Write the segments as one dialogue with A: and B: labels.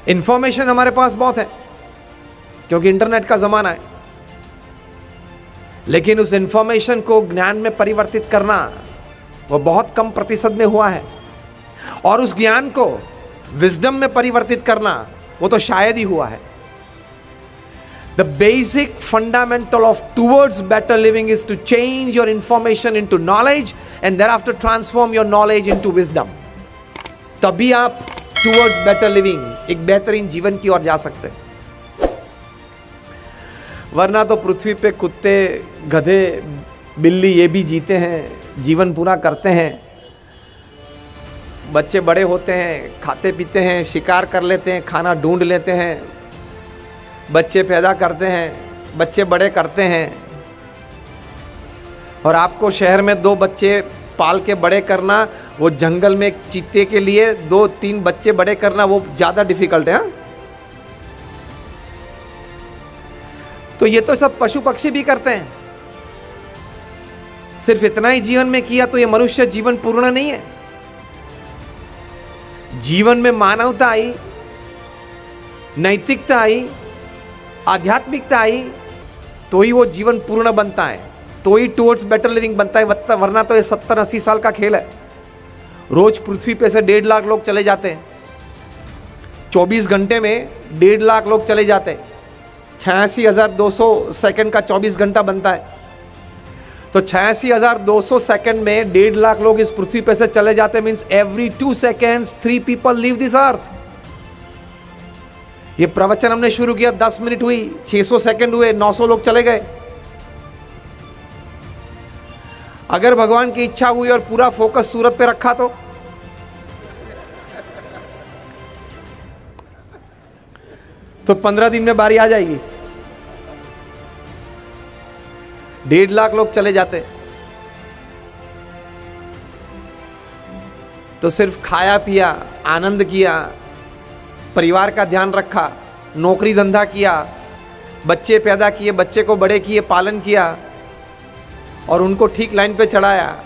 A: Information हमारे पास बहुत है क्योंकि इंटरनेट का जमाना है, लेकिन उस इंफॉर्मेशन को ज्ञान में परिवर्तित करना वो बहुत कम प्रतिशत में हुआ है, और उस ज्ञान को विजडम में परिवर्तित करना वो तो शायद ही हुआ है। The basic fundamental of towards better living is to change your information into knowledge and thereafter transform your knowledge into wisdom. तभी आप towards better living, एक बेहतरीन जीवन की ओर जा सकते हैं। वरना तो पृथ्वी पे कुत्ते, गधे, बिल्ली ये भी जीते हैं, जीवन पूरा करते हैं, बच्चे बड़े होते हैं, खाते पीते हैं, शिकार कर लेते हैं, खाना ढूंढ लेते हैं, बच्चे पैदा करते हैं, बच्चे बड़े करते हैं। और आपको शहर में 2 बच्चे पाल के बड़े करना, वो जंगल में एक चीते के लिए 2-3 बच्चे बड़े करना वो ज़्यादा डिफिकल्ट है। हाँ? तो ये तो सब पशु पक्षी भी करते हैं। सिर्फ इतना ही जीवन में किया तो ये मनुष्य जीवन पूर्ण नहीं है। जीवन में मानवता आई, नैतिकता आई, आध्यात्मिकता आई, तो ही वो जीवन पूर्ण बनता है, तो ही टुवर्ड्स बेटर लिविंग बनता है। वरना तो ये 70-80 साल का खेल है। रोज पृथ्वी पे से 1.5 लाख लोग चले जाते हैं, 24 घंटे में 1.5 लाख लोग चले जाते हैं, 86,200 सेकंड का 24 घंटा बनता है। तो 86,200 सेकंड में 1.5 लाख लोग इस पृथ्वी पे से चले जाते, means every 2 seconds 3 people leave this earth. ये प्रवचन हमने शुरू किया, 10 मिनट हुई, 600 सेकंड हुए, 900 लोग चले गए। अगर भगवान की इच्छा हुई और पूरा फोकस सूरत पे रखा तो 15 दिन में बारी आ जाएगी। 1.5 लाख लोग चले जाते तो सिर्फ खाया पिया, आनंद किया, परिवार का ध्यान रखा, नौकरी धंधा किया, बच्चे पैदा किए, बच्चे को बड़े किए, पालन किया और उनको ठीक लाइन पे चढ़ाया,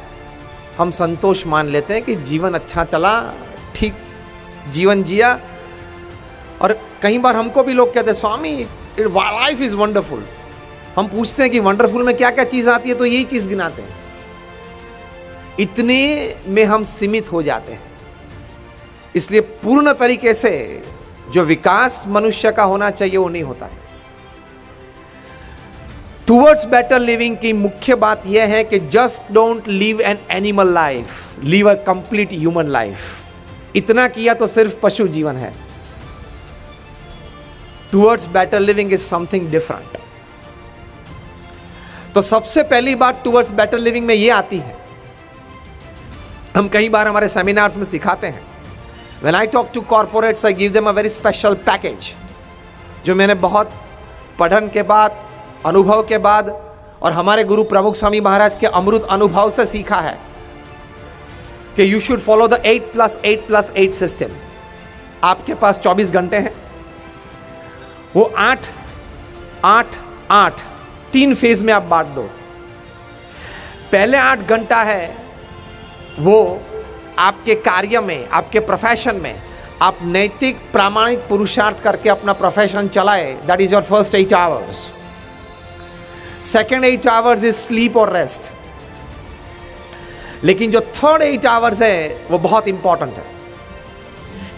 A: हम संतोष मान लेते हैं कि जीवन अच्छा चला, ठीक जीवन जिया। और कई बार हमको भी लोग कहते हैं स्वामी लाइफ इज वंडरफुल। हम पूछते हैं कि वंडरफुल में क्या क्या चीज आती है, तो यही चीज गिनाते हैं। इतने में हम सीमित हो जाते हैं। इसलिए पूर्ण तरीके से जो विकास मनुष्य का होना चाहिए वो नहीं होता है। टुवर्ड्स बेटर लिविंग की मुख्य बात यह है कि just don't live an animal life, live a complete human life. इतना किया तो सिर्फ पशु जीवन है। Towards better living is something different. तो सबसे पहली बात टुवर्ड्स बेटर लिविंग में यह आती है, हम कई बार हमारे सेमिनार्स में सिखाते हैं। When I talk to corporates, I give them a very special package, जो मैंने बहुत पढ़न के बाद, अनुभव के बाद और हमारे गुरु प्रमुख स्वामी महाराज के अमृत अनुभव से सीखा है कि you should follow the 8+8+8 system। आपके पास 24 घंटे हैं, वो 8-8-8 3 फेज में आप बांट दो। पहले 8 घंटा है वो आपके कार्य में, आपके प्रोफेशन में आप नैतिक प्रामाणिक पुरुषार्थ करके अपना प्रोफेशन चलाए, that is your first 8 hours। Second 8 hours is sleep और रेस्ट। लेकिन जो थर्ड 8 hours है वो बहुत इंपॉर्टेंट है।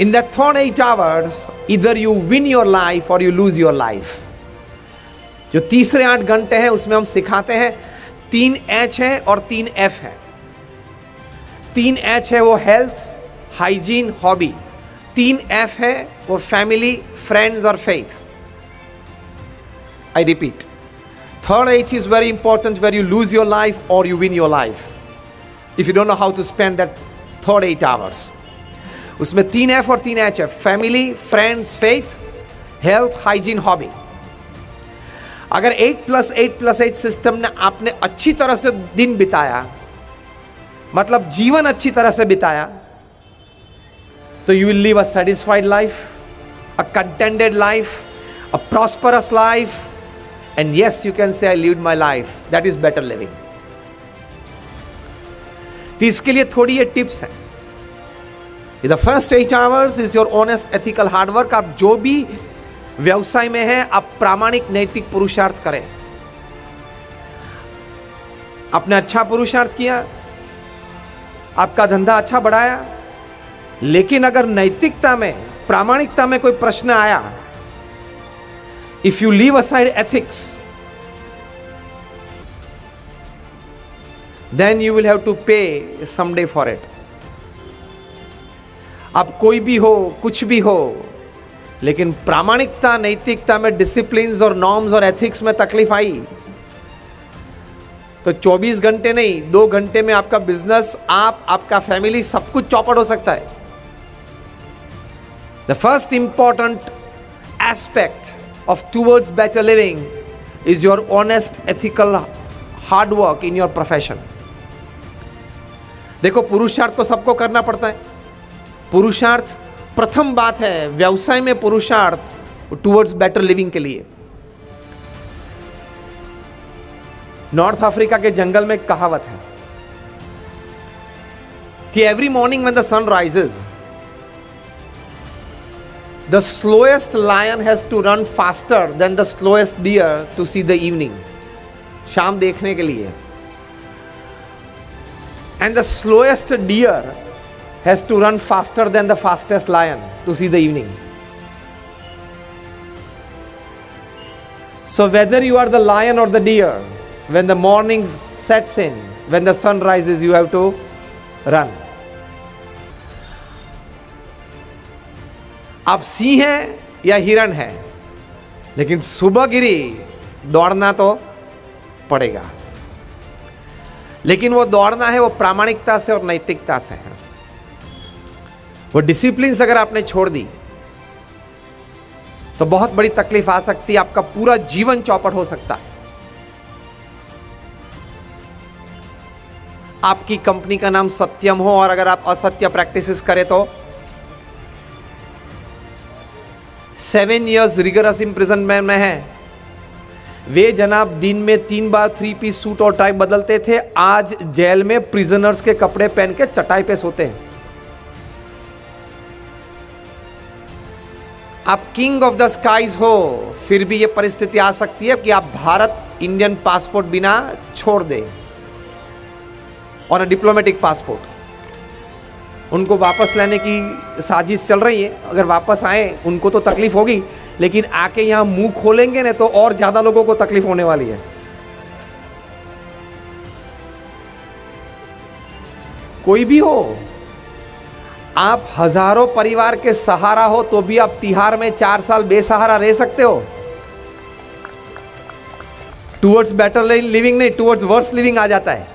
A: इन दैट थर्ड 8 hours इधर यू विन योर लाइफ और यू लूज योर लाइफ। जो तीसरे 8 घंटे हैं उसमें हम सिखाते हैं 3 H है और 3 F है। 3 H है वो हेल्थ, हाइजीन, हॉबी। 3 F है वो फैमिली, फ्रेंड्स और faith. I repeat, third H is very important, where you lose your life और you win your life if you don't know how to spend that third 8 hours। उसमें 3 F और 3 H है, family, friends, faith, health, hygiene, hobby. अगर 8+8+8 system ने आपने अच्छी तरह से दिन बिताया, मतलब जीवन अच्छी तरह से बिताया, तो you will live a satisfied life, a contented life, a prosperous life, and yes you can say I lived my life, that is better living. तो इसके लिए थोड़ी ये टिप्स हैं। The first 8 hours is your honest ethical hard work. आप जो भी व्यवसाय में हैं, आप प्रामाणिक नैतिक पुरुषार्थ करें। आपने अच्छा पुरुषार्थ किया, आपका धंधा अच्छा बढ़ाया, लेकिन अगर नैतिकता में, प्रामाणिकता में कोई प्रश्न आया, if you leave aside ethics, then you will have to pay someday for it. अब कोई भी हो, कुछ भी हो, लेकिन प्रामाणिकता, नैतिकता में, डिसिप्लिन्स और नॉर्म्स और एथिक्स में तकलीफ आई तो 24 घंटे नहीं, 2 घंटे में आपका बिजनेस, आपका फैमिली, सब कुछ चौपट हो सकता है। The first important aspect of towards better living is your honest ethical hard work in your profession. देखो, पुरुषार्थ तो सबको करना पड़ता है। पुरुषार्थ प्रथम बात है, व्यवसाय में पुरुषार्थ टूवर्ड्स बेटर लिविंग के लिए। नॉर्थ अफ्रीका के जंगल में एक कहावत है कि every morning when the sun rises, the slowest lion has to run faster than the slowest deer to see the evening. शाम देखने के लिए। And the slowest deer has to run faster than the fastest lion to see the evening. So whether you are the lion or the deer, when the morning sets in, when the sun rises, you have to run. आप सिंह हैं या हिरण हैं, लेकिन सुबह गिरी दौड़ना तो पड़ेगा। लेकिन वो दौड़ना है, वो प्रामाणिकता से और नैतिकता से है। वो डिसिप्लिन अगर आपने छोड़ दी तो बहुत बड़ी तकलीफ आ सकती है, आपका पूरा जीवन चौपट हो सकता है। आपकी कंपनी का नाम सत्यम हो और अगर आप असत्य प्रैक्टिसेस करें तो 7 years रिगरस इम्प्रिजनमेंट में है। वे जनाब दिन में 3 बार 3 piece सूट और टाई बदलते थे, आज जेल में प्रिजनर्स के कपड़े पहन के चटाई पे सोते हैं। आप किंग ऑफ द स्काईज हो, फिर भी यह परिस्थिति आ सकती है कि आप भारत इंडियन पासपोर्ट बिना छोड़ दे, और डिप्लोमेटिक पासपोर्ट। उनको वापस लाने की साजिश चल रही है। अगर वापस आए उनको तो तकलीफ होगी, लेकिन आके यहां मुंह खोलेंगे ना तो और ज्यादा लोगों को तकलीफ होने वाली है। कोई भी हो, आप हजारों परिवार के सहारा हो तो भी आप तिहाड़ में 4 साल बेसहारा रह सकते हो। टूवर्ड्स बेटर लिविंग नहीं, टूवर्ड्स वर्स लिविंग आ जाता है।